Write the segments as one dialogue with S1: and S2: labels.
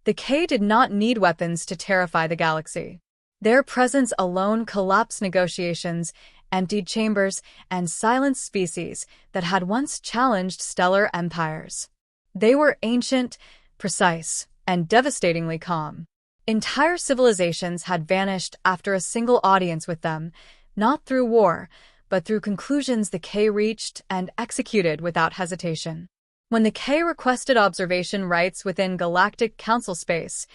S1: The K did not need weapons to terrify the galaxy. Their presence alone collapsed negotiations, emptied chambers, and silenced species that had once challenged stellar empires. They were ancient, precise, and devastatingly calm. Entire civilizations had vanished after a single audience with them, not through war, but through conclusions the K reached and executed without hesitation. When the K requested observation rights within Galactic Council space,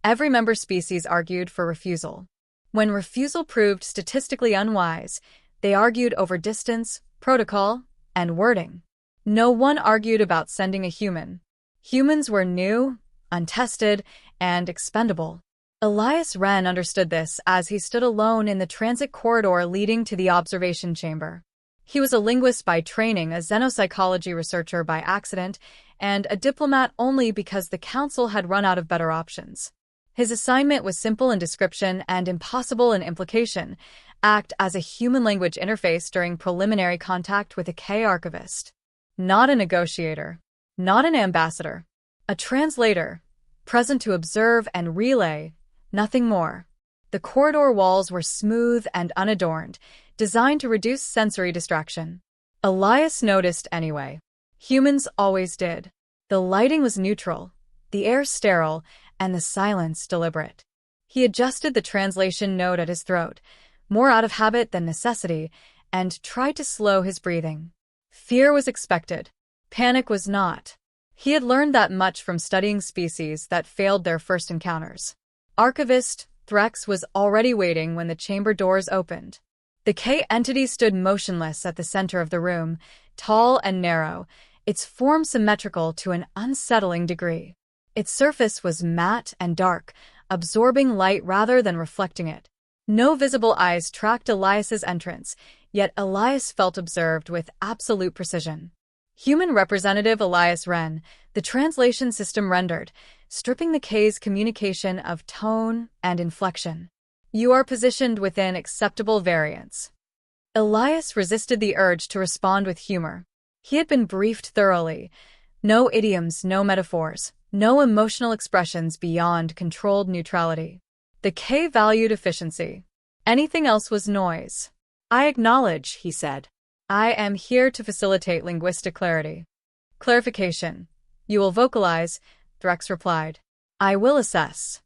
S1: every member species argued for refusal. When refusal proved statistically unwise, they argued over distance, protocol, and wording. No one argued about sending a human. Humans were new, untested, and expendable. Elias Renn understood this as he stood alone in the transit corridor leading to the observation chamber. He was a linguist by training, a xenopsychology researcher by accident, and a diplomat only because the council had run out of better options. His assignment was simple in description and impossible in implication: act as a human language interface during preliminary contact with a K archivist. Not a negotiator, not an ambassador, a translator, present to observe and relay, nothing more. The corridor walls were smooth and unadorned, designed to reduce sensory distraction. Elias noticed anyway. Humans always did. The lighting was neutral, the air sterile, and the silence deliberate. He adjusted the translation node at his throat, more out of habit than necessity, and tried to slow his breathing. Fear was expected. Panic was not. He had learned that much from studying species that failed their first encounters. Archivist Threx was already waiting when the chamber doors opened. The K entity stood motionless at the center of the room, tall and narrow, its form symmetrical to an unsettling degree. Its surface was matte and dark, absorbing light rather than reflecting it. No visible eyes tracked Elias's entrance, yet Elias felt observed with absolute precision. Human representative Elias Renn, the translation system rendered, stripping the K's communication of tone and inflection. You are positioned within acceptable variance. Elias resisted the urge to respond with humor. He had been briefed thoroughly. No idioms, no metaphors, no emotional expressions beyond controlled neutrality. The K valued efficiency. Anything else was noise. I acknowledge, he said. I am here to facilitate linguistic clarity. Clarification. You will vocalize, Threx replied. I will assess.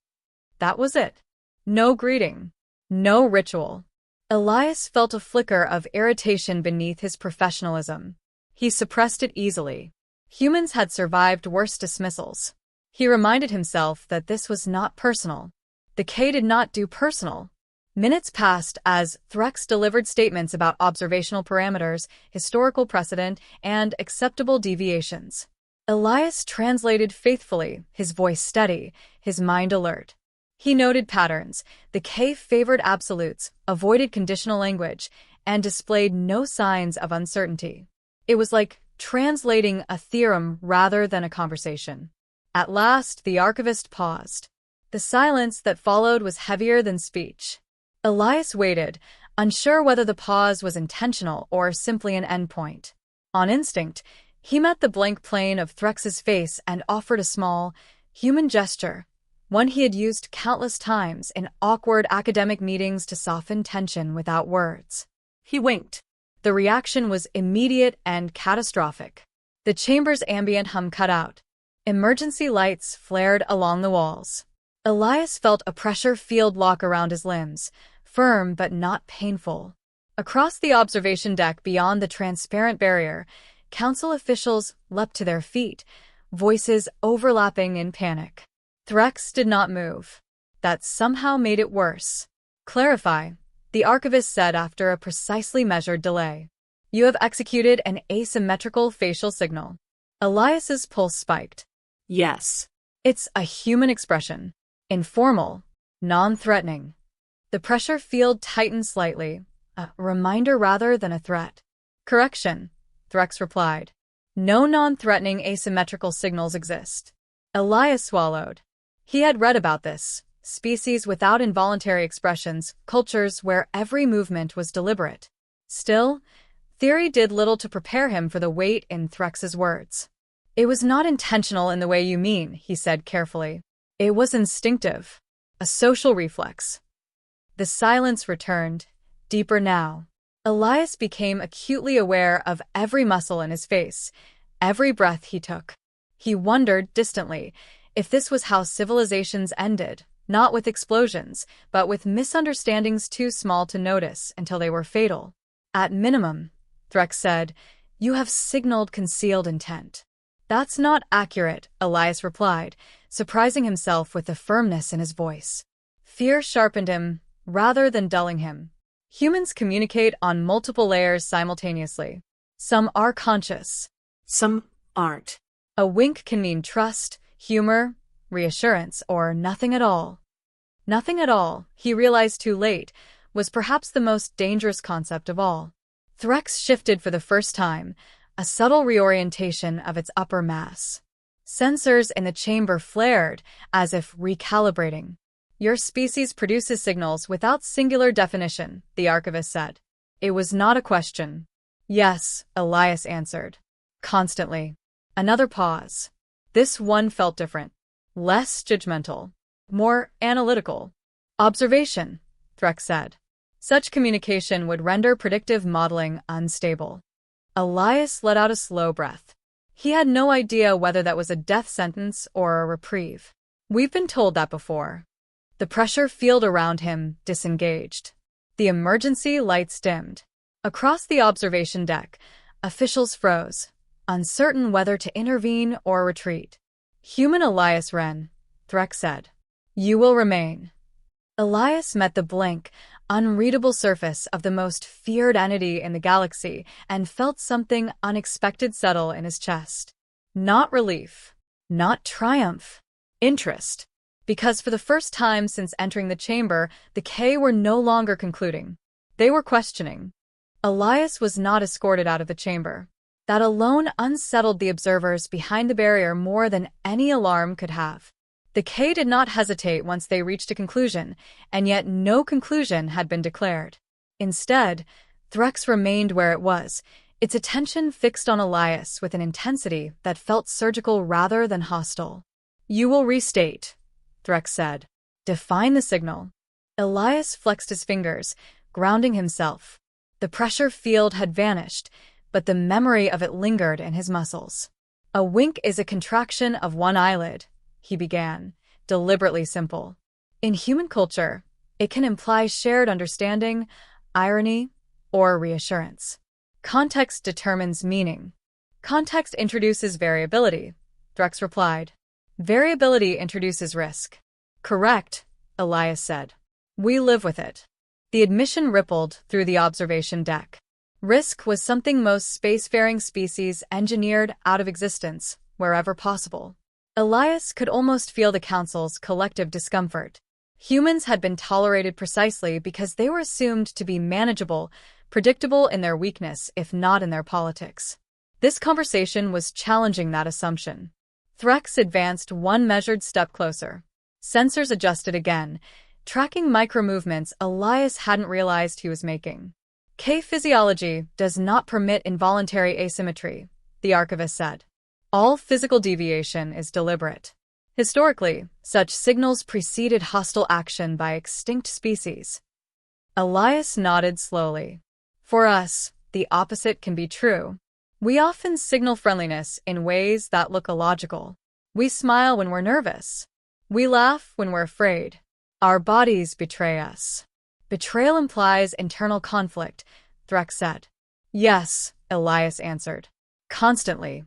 S1: That was it. No greeting. No ritual. Elias felt a flicker of irritation beneath his professionalism. He suppressed it easily. Humans had survived worse dismissals. He reminded himself that this was not personal. The K did not do personal. Minutes passed as Threx delivered statements about observational parameters, historical precedent, and acceptable deviations. Elias translated faithfully, his voice steady, his mind alert. He noted patterns. The K favored absolutes, avoided conditional language, and displayed no signs of uncertainty. It was like translating a theorem rather than a conversation. At last, the archivist paused. The silence that followed was heavier than speech. Elias waited, unsure whether the pause was intentional or simply an endpoint. On instinct, he met the blank plane of Threx's face and offered a small, human gesture, one he had used countless times in awkward academic meetings to soften tension without words. He winked. The reaction was immediate and catastrophic. The chamber's ambient hum cut out. Emergency lights flared along the walls. Elias felt a pressure field lock around his limbs, firm but not painful. Across the observation deck beyond the transparent barrier, council officials leapt to their feet, voices overlapping in panic. Threx did not move. That somehow made it worse. Clarify, the archivist said after a precisely measured delay. You have executed an asymmetrical facial signal. Elias's pulse spiked. Yes. It's a human expression. Informal, non-threatening. The pressure field tightened slightly, a reminder rather than a threat. Correction, Threx replied. No non-threatening asymmetrical signals exist. Elias swallowed. He had read about this. Species without involuntary expressions, cultures where every movement was deliberate. Still, theory did little to prepare him for the weight in Threx's words. It was not intentional in the way you mean, he said carefully. It was instinctive, a social reflex. The silence returned, deeper now. Elias became acutely aware of every muscle in his face, every breath he took. He wondered, distantly, if this was how civilizations ended, not with explosions, but with misunderstandings too small to notice until they were fatal. At minimum, Threx said, you have signaled concealed intent. That's not accurate, Elias replied, surprising himself with the firmness in his voice. Fear sharpened him, rather than dulling him. Humans communicate on multiple layers simultaneously. Some are conscious.
S2: Some aren't.
S1: A wink can mean trust, humor, reassurance, or nothing at all. Nothing at all, he realized too late, was perhaps the most dangerous concept of all. Threx shifted for the first time, a subtle reorientation of its upper mass. Sensors in the chamber flared, as if recalibrating. Your species produces signals without singular definition, the archivist said. It was not a question. Yes, Elias answered. Constantly. Another pause. This one felt different. Less judgmental. More analytical. Observation, Threx said. Such communication would render predictive modeling unstable. Elias let out a slow breath. He had no idea whether that was a death sentence or a reprieve. We've been told that before. The pressure field around him disengaged. The emergency lights dimmed. Across the observation deck, officials froze, uncertain whether to intervene or retreat. Human Elias Renn, Threx said. You will remain. Elias met the blank, unreadable surface of the most feared entity in the galaxy and felt something unexpected settle in his chest. Not relief. Not triumph. Interest. Because for the first time since entering the chamber, the K were no longer concluding. They were questioning. Elias was not escorted out of the chamber. That alone unsettled the observers behind the barrier more than any alarm could have. The K did not hesitate once they reached a conclusion, and yet no conclusion had been declared. Instead, Threx remained where it was, its attention fixed on Elias with an intensity that felt surgical rather than hostile. You will restate, Threx said. Define the signal. Elias flexed his fingers, grounding himself. The pressure field had vanished, but the memory of it lingered in his muscles. A wink is a contraction of one eyelid, he began, deliberately simple. In human culture, it can imply shared understanding, irony, or reassurance. Context determines meaning. Context introduces variability, Threx replied. Variability introduces risk. Correct, Elias said. We live with it. The admission rippled through the observation deck. Risk was something most spacefaring species engineered out of existence, wherever possible. Elias could almost feel the Council's collective discomfort. Humans had been tolerated precisely because they were assumed to be manageable, predictable in their weakness if not in their politics. This conversation was challenging that assumption. Threx advanced one measured step closer. Sensors adjusted again, tracking micro-movements Elias hadn't realized he was making. K-physiology does not permit involuntary asymmetry, the archivist said. All physical deviation is deliberate. Historically, such signals preceded hostile action by extinct species. Elias nodded slowly. For us, the opposite can be true. We often signal friendliness in ways that look illogical. We smile when we're nervous. We laugh when we're afraid. Our bodies betray us. Betrayal implies internal conflict, Threx said. Yes, Elias answered. Constantly.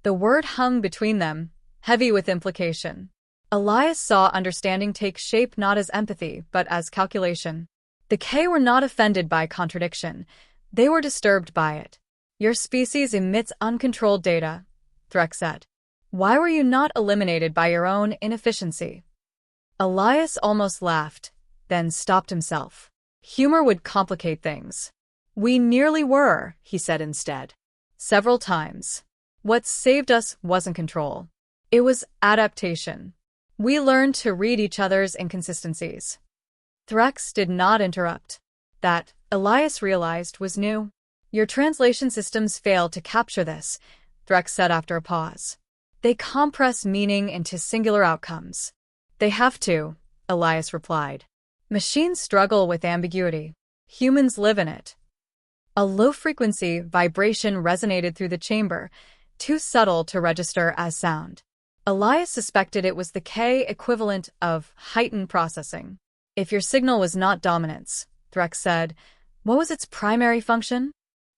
S1: The word hung between them, heavy with implication. Elias saw understanding take shape not as empathy, but as calculation. The K were not offended by contradiction. They were disturbed by it. Your species emits uncontrolled data, Threx said. Why were you not eliminated by your own inefficiency? Elias almost laughed, then stopped himself. Humor would complicate things. We nearly were, he said instead. Several times. What saved us wasn't control. It was adaptation. We learned to read each other's inconsistencies. Threx did not interrupt. That, Elias realized, was new. Your translation systems failed to capture this, Threx said after a pause. They compress meaning into singular outcomes. They have to, Elias replied. Machines struggle with ambiguity. Humans live in it. A low-frequency vibration resonated through the chamber, too subtle to register as sound. Elias suspected it was the K equivalent of heightened processing. If your signal was not dominance, Threx said, what was its primary function?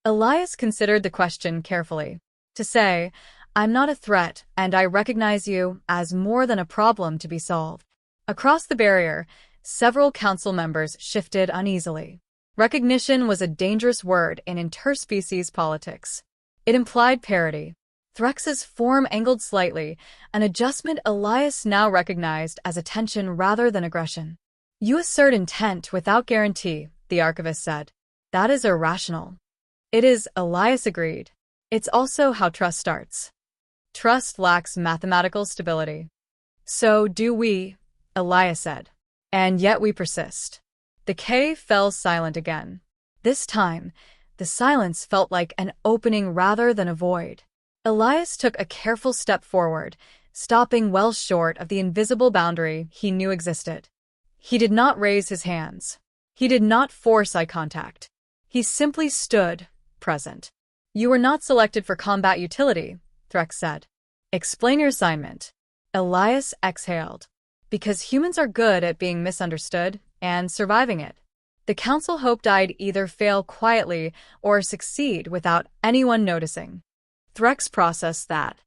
S1: Elias considered the question carefully. To say, I'm not a threat and I recognize you as more than a problem to be solved. Across the barrier, several council members shifted uneasily. Recognition was a dangerous word in interspecies politics. It implied parity. Threx's form angled slightly, an adjustment Elias now recognized as attention rather than aggression. You assert intent without guarantee, the archivist said. That is irrational. It is, Elias agreed. It's also how trust starts. Trust lacks mathematical stability. So do we, Elias said. And yet we persist. The K fell silent again. This time, the silence felt like an opening rather than a void. Elias took a careful step forward, stopping well short of the invisible boundary he knew existed. He did not raise his hands. He did not force eye contact. He simply stood, present. You were not selected for combat utility, Threx said. Explain your assignment. Elias exhaled. Because humans are good at being misunderstood and surviving it. The council hoped I'd either fail quietly or succeed without anyone noticing. Threx processed that.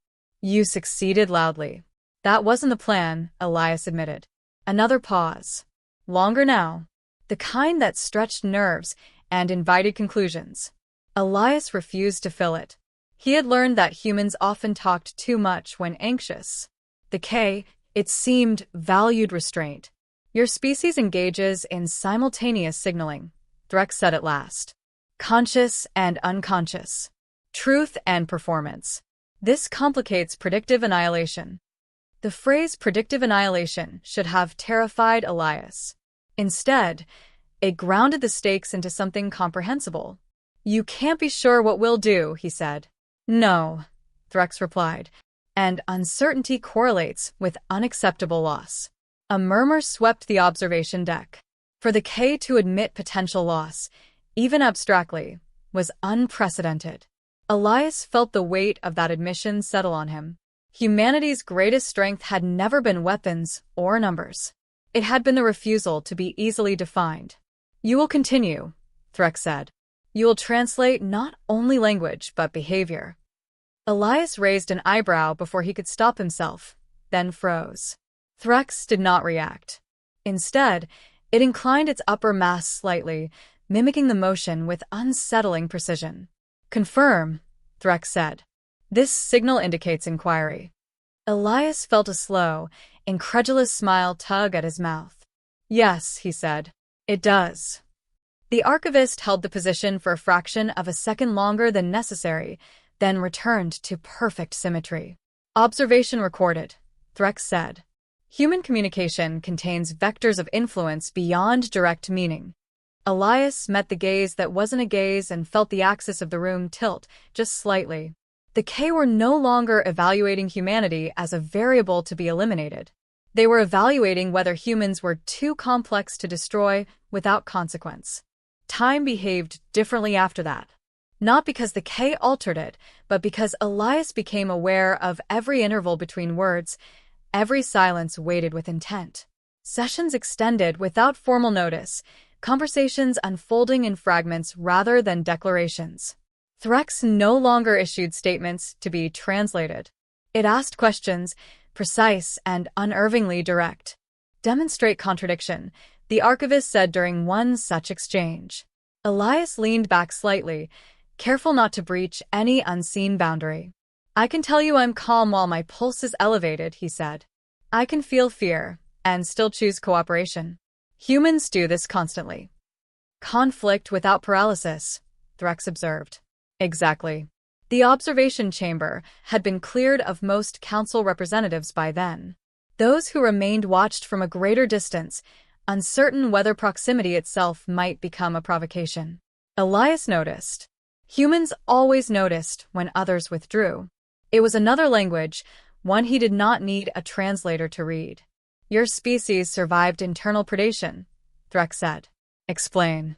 S1: You succeeded loudly. That wasn't the plan, Elias admitted. Another pause. Longer now. The kind that stretched nerves and invited conclusions. Elias refused to fill it. He had learned that humans often talked too much when anxious. The K, it seemed, valued restraint. Your species engages in simultaneous signaling, Threx said at last. Conscious and unconscious. Truth and performance. This complicates predictive annihilation. The phrase predictive annihilation should have terrified Elias. Instead, it grounded the stakes into something comprehensible. You can't be sure what we'll do, he said. No, Threx replied, and uncertainty correlates with unacceptable loss. A murmur swept the observation deck. For the K to admit potential loss, even abstractly, was unprecedented. Elias felt the weight of that admission settle on him. Humanity's greatest strength had never been weapons or numbers. It had been the refusal to be easily defined. You will continue, Threx said. You will translate not only language but behavior. Elias raised an eyebrow before he could stop himself, then froze. Threx did not react. Instead, it inclined its upper mass slightly, mimicking the motion with unsettling precision. Confirm, Threx said. This signal indicates inquiry. Elias felt a slow, incredulous smile tug at his mouth. Yes, he said. It does. The archivist held the position for a fraction of a second longer than necessary, then returned to perfect symmetry. Observation recorded, Threx said. Human communication contains vectors of influence beyond direct meaning. Elias met the gaze that wasn't a gaze and felt the axis of the room tilt, just slightly. The K were no longer evaluating humanity as a variable to be eliminated. They were evaluating whether humans were too complex to destroy without consequence. Time behaved differently after that. Not because the K altered it, but because Elias became aware of every interval between words, every silence weighted with intent. Sessions extended without formal notice, conversations unfolding in fragments rather than declarations. Threx no longer issued statements to be translated. It asked questions, precise and unervingly direct. Demonstrate contradiction, the archivist said during one such exchange. Elias leaned back slightly, careful not to breach any unseen boundary. I can tell you I'm calm while my pulse is elevated, he said. I can feel fear and still choose cooperation. Humans do this constantly. Conflict without paralysis, Threx observed. Exactly. The observation chamber had been cleared of most council representatives by then. Those who remained watched from a greater distance, uncertain whether proximity itself might become a provocation. Elias noticed. Humans always noticed when others withdrew. It was another language, one he did not need a translator to read. Your species survived internal predation, Threx said. Explain.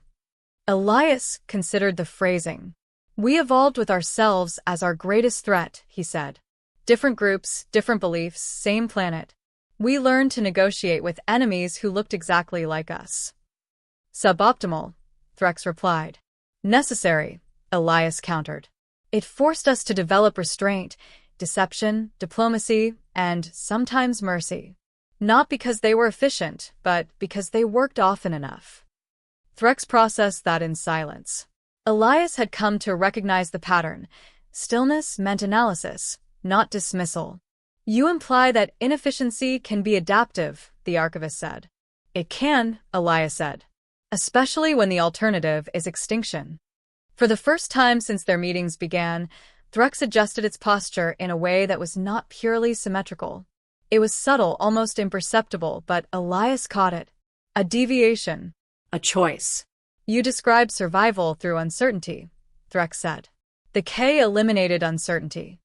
S1: Elias considered the phrasing. We evolved with ourselves as our greatest threat, he said. Different groups, different beliefs, same planet. We learned to negotiate with enemies who looked exactly like us. Suboptimal, Threx replied. Necessary, Elias countered. It forced us to develop restraint, deception, diplomacy, and sometimes mercy. Not because they were efficient, but because they worked often enough. Threx processed that in silence. Elias had come to recognize the pattern. Stillness meant analysis, not dismissal. You imply that inefficiency can be adaptive, the archivist said. It can, Elias said. Especially when the alternative is extinction. For the first time since their meetings began, Threx adjusted its posture in a way that was not purely symmetrical. It was subtle, almost imperceptible, but Elias caught it. A deviation.
S2: A choice.
S1: You described survival through uncertainty, Threx said. The K eliminated uncertainty.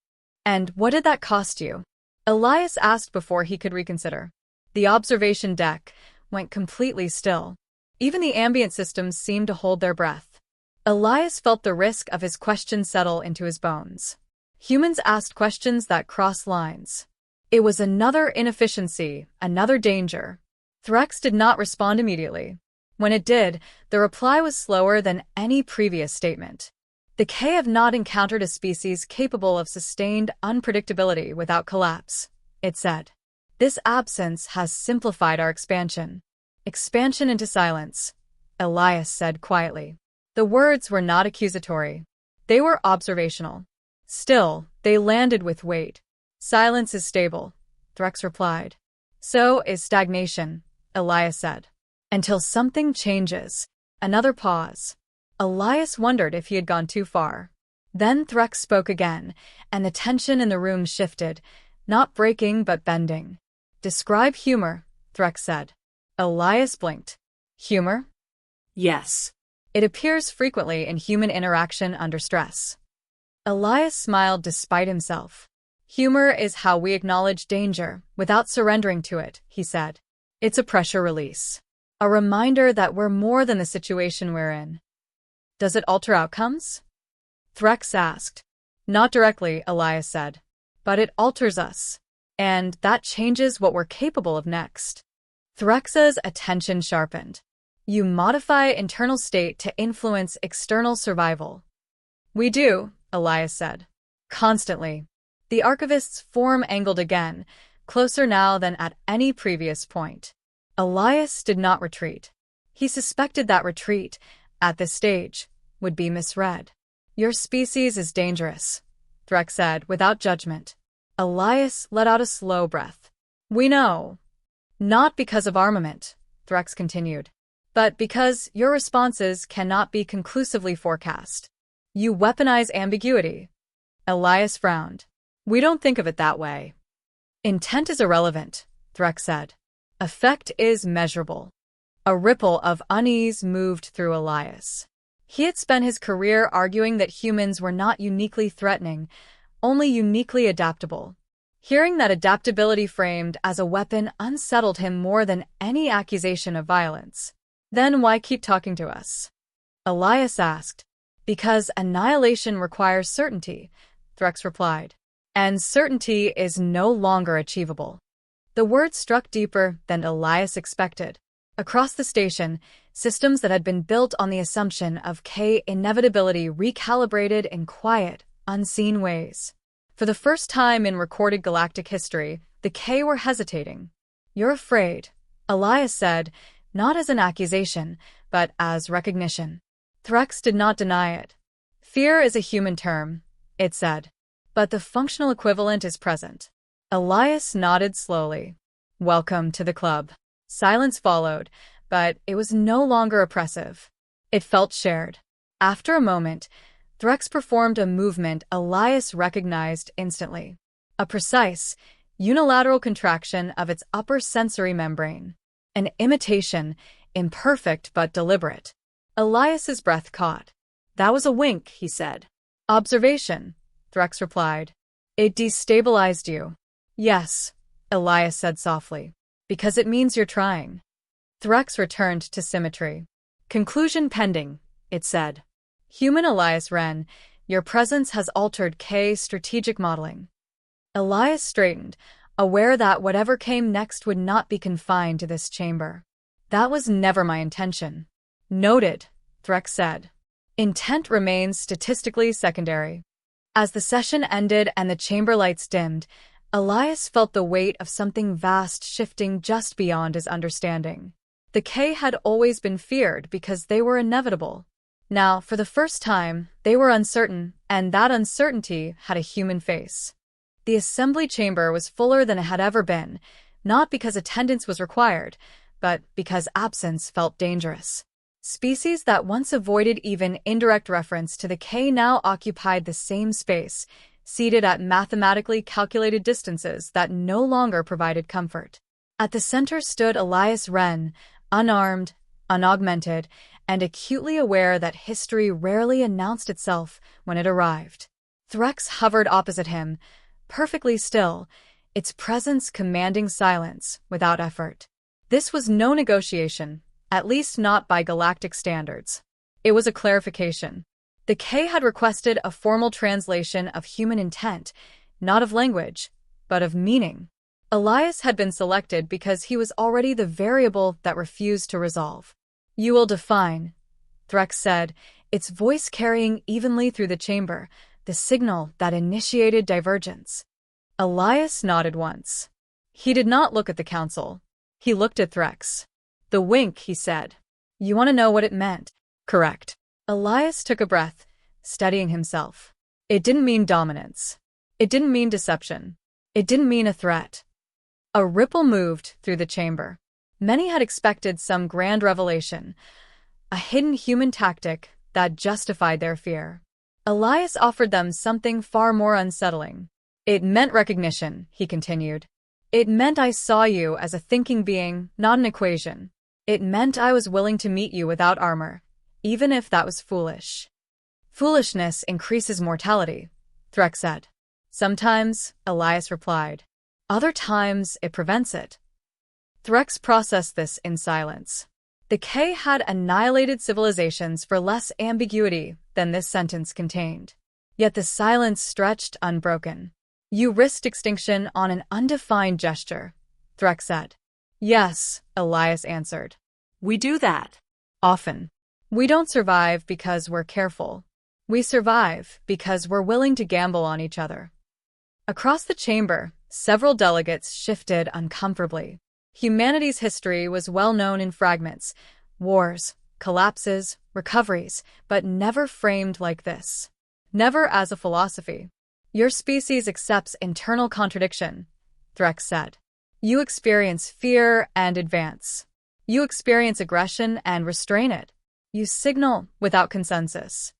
S1: And what did that cost you? Elias asked before he could reconsider. The observation deck went completely still. Even the ambient systems seemed to hold their breath. Elias felt the risk of his question settle into his bones. Humans asked questions that crossed lines. It was another inefficiency, another danger. Threx did not respond immediately. When it did, the reply was slower than any previous statement. The K have not encountered a species capable of sustained unpredictability without collapse, it said. This absence has simplified our expansion. Expansion into silence, Elias said quietly. The words were not accusatory. They were observational. Still, they landed with weight. Silence is stable, Threx replied. So is stagnation, Elias said. Until something changes. Another pause. Elias wondered if he had gone too far. Then Threx spoke again, and the tension in the room shifted, not breaking but bending. Describe humor, Threx said. Elias blinked. Humor?
S2: Yes.
S1: It appears frequently in human interaction under stress. Elias smiled despite himself. Humor is how we acknowledge danger without surrendering to it, he said. It's a pressure release. A reminder that we're more than the situation we're in. Does it alter outcomes? Threx asked. Not directly, Elias said. But it alters us. And that changes what we're capable of next. Threx's attention sharpened. You modify internal state to influence external survival. We do, Elias said. Constantly. The archivist's form angled again, closer now than at any previous point. Elias did not retreat. He suspected that retreat, at this stage, would be misread. Your species is dangerous, Threx said without judgment. Elias let out a slow breath. We know. Not because of armament, Threx continued, but because your responses cannot be conclusively forecast. You weaponize ambiguity. Elias frowned. We don't think of it that way. Intent is irrelevant, Threx said. Effect is measurable. A ripple of unease moved through Elias. He had spent his career arguing that humans were not uniquely threatening, only uniquely adaptable. Hearing that adaptability framed as a weapon unsettled him more than any accusation of violence. Then why keep talking to us? Elias asked. Because annihilation requires certainty, Threx replied. And certainty is no longer achievable. The words struck deeper than Elias expected. Across the station, systems that had been built on the assumption of K inevitability recalibrated in quiet, unseen ways. For the first time in recorded galactic history, the K were hesitating. You're afraid, Elias said, not as an accusation, but as recognition. Threx did not deny it. Fear is a human term, it said. But the functional equivalent is present. Elias nodded slowly. Welcome to the club. Silence followed, but it was no longer oppressive. It felt shared. After a moment, Threx performed a movement Elias recognized instantly. A precise, unilateral contraction of its upper sensory membrane. An imitation, imperfect but deliberate. Elias's breath caught. That was a wink, he said. Observation, Threx replied. It destabilized you. Yes, Elias said softly. Because it means you're trying. Threx returned to symmetry. Conclusion pending, it said. Human Elias Renn, your presence has altered K's strategic modeling. Elias straightened, aware that whatever came next would not be confined to this chamber. That was never my intention. Noted, Threx said. Intent remains statistically secondary. As the session ended and the chamber lights dimmed, Elias felt the weight of something vast shifting just beyond his understanding. The K had always been feared because they were inevitable. Now, for the first time, they were uncertain, and that uncertainty had a human face. The assembly chamber was fuller than it had ever been, not because attendance was required, but because absence felt dangerous. Species that once avoided even indirect reference to the K now occupied the same space, seated at mathematically calculated distances that no longer provided comfort. At the center stood Elias Renn, unarmed, unaugmented, and acutely aware that history rarely announced itself when it arrived. Threx hovered opposite him, perfectly still, its presence commanding silence without effort. This was no negotiation, at least not by galactic standards. It was a clarification. The K had requested a formal translation of human intent, not of language, but of meaning. Elias had been selected because he was already the variable that refused to resolve. You will define, Threx said, its voice carrying evenly through the chamber, the signal that initiated divergence. Elias nodded once. He did not look at the council. He looked at Threx. The wink, he said. You want to know what it meant? Correct. Elias took a breath, steadying himself. It didn't mean dominance. It didn't mean deception. It didn't mean a threat. A ripple moved through the chamber. Many had expected some grand revelation, a hidden human tactic that justified their fear. Elias offered them something far more unsettling. It meant recognition, he continued. It meant I saw you as a thinking being, not an equation. It meant I was willing to meet you without armor, even if that was foolish. Foolishness increases mortality, Threx said. Sometimes, Elias replied. Other times, it prevents it. Threx processed this in silence. The K had annihilated civilizations for less ambiguity than this sentence contained. Yet the silence stretched unbroken. You risked extinction on an undefined gesture, Threx said. Yes, Elias answered. We do that. Often. We don't survive because we're careful. We survive because we're willing to gamble on each other. Across the chamber, several delegates shifted uncomfortably. Humanity's history was well known in fragments, wars, collapses, recoveries, but never framed like this. Never as a philosophy. Your species accepts internal contradiction, Threx said. You experience fear and advance. You experience aggression and restrain it. You signal without consensus.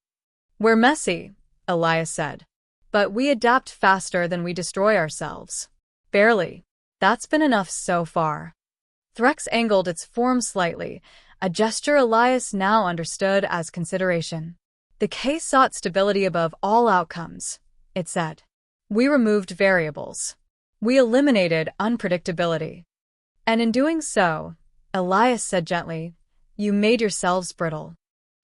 S1: We're messy, Elias said. But we adapt faster than we destroy ourselves. Barely. That's been enough so far. Threx angled its form slightly, a gesture Elias now understood as consideration. The K sought stability above all outcomes, it said. We removed variables. We eliminated unpredictability. And in doing so, Elias said gently, you made yourselves brittle.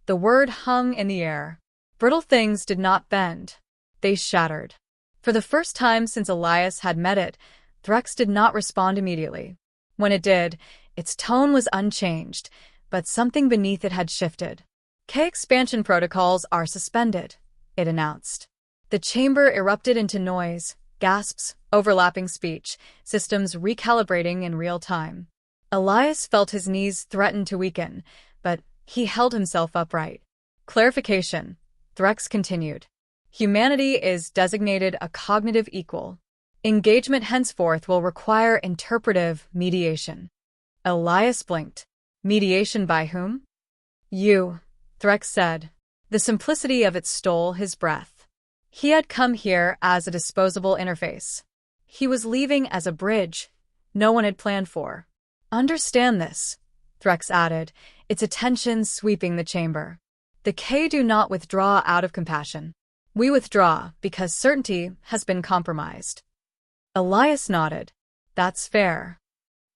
S1: The word hung in the air. Brittle things did not bend. They shattered. For the first time since Elias had met it, Threx did not respond immediately. When it did, its tone was unchanged, but something beneath it had shifted. K expansion protocols are suspended, it announced. The chamber erupted into noise, gasps, overlapping speech, systems recalibrating in real time. Elias felt his knees threaten to weaken, but he held himself upright. Clarification, Threx continued. Humanity is designated a cognitive equal. Engagement henceforth will require interpretive mediation. Elias blinked. Mediation by whom? You, Threx said. The simplicity of it stole his breath. He had come here as a disposable interface. He was leaving as a bridge no one had planned for. Understand this, Threx added, its attention sweeping the chamber. The K do not withdraw out of compassion. We withdraw because certainty has been compromised. Elias nodded. That's fair.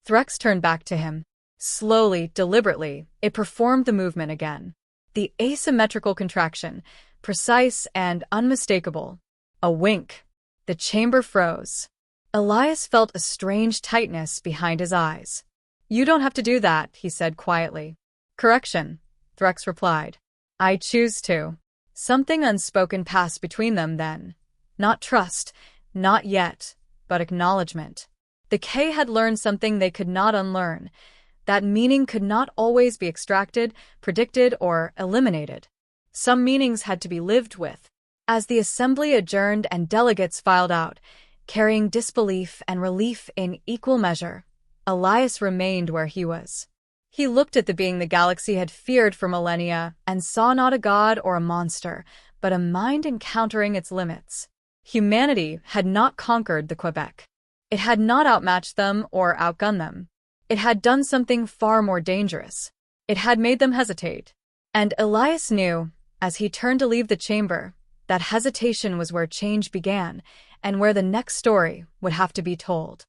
S1: Threx turned back to him. Slowly, deliberately, it performed the movement again. The asymmetrical contraction, precise and unmistakable. A wink. The chamber froze. Elias felt a strange tightness behind his eyes. "You don't have to do that," he said quietly. "Correction," Threx replied. "I choose to." Something unspoken passed between them then. Not trust, not yet, but acknowledgement. The K had learned something they could not unlearn, that meaning could not always be extracted, predicted, or eliminated. Some meanings had to be lived with. As the assembly adjourned and delegates filed out, carrying disbelief and relief in equal measure, Elias remained where he was. He looked at the being the galaxy had feared for millennia and saw not a god or a monster, but a mind encountering its limits. Humanity had not conquered the Quebec. It had not outmatched them or outgunned them. It had done something far more dangerous. It had made them hesitate. And Elias knew, as he turned to leave the chamber, that hesitation was where change began and where the next story would have to be told.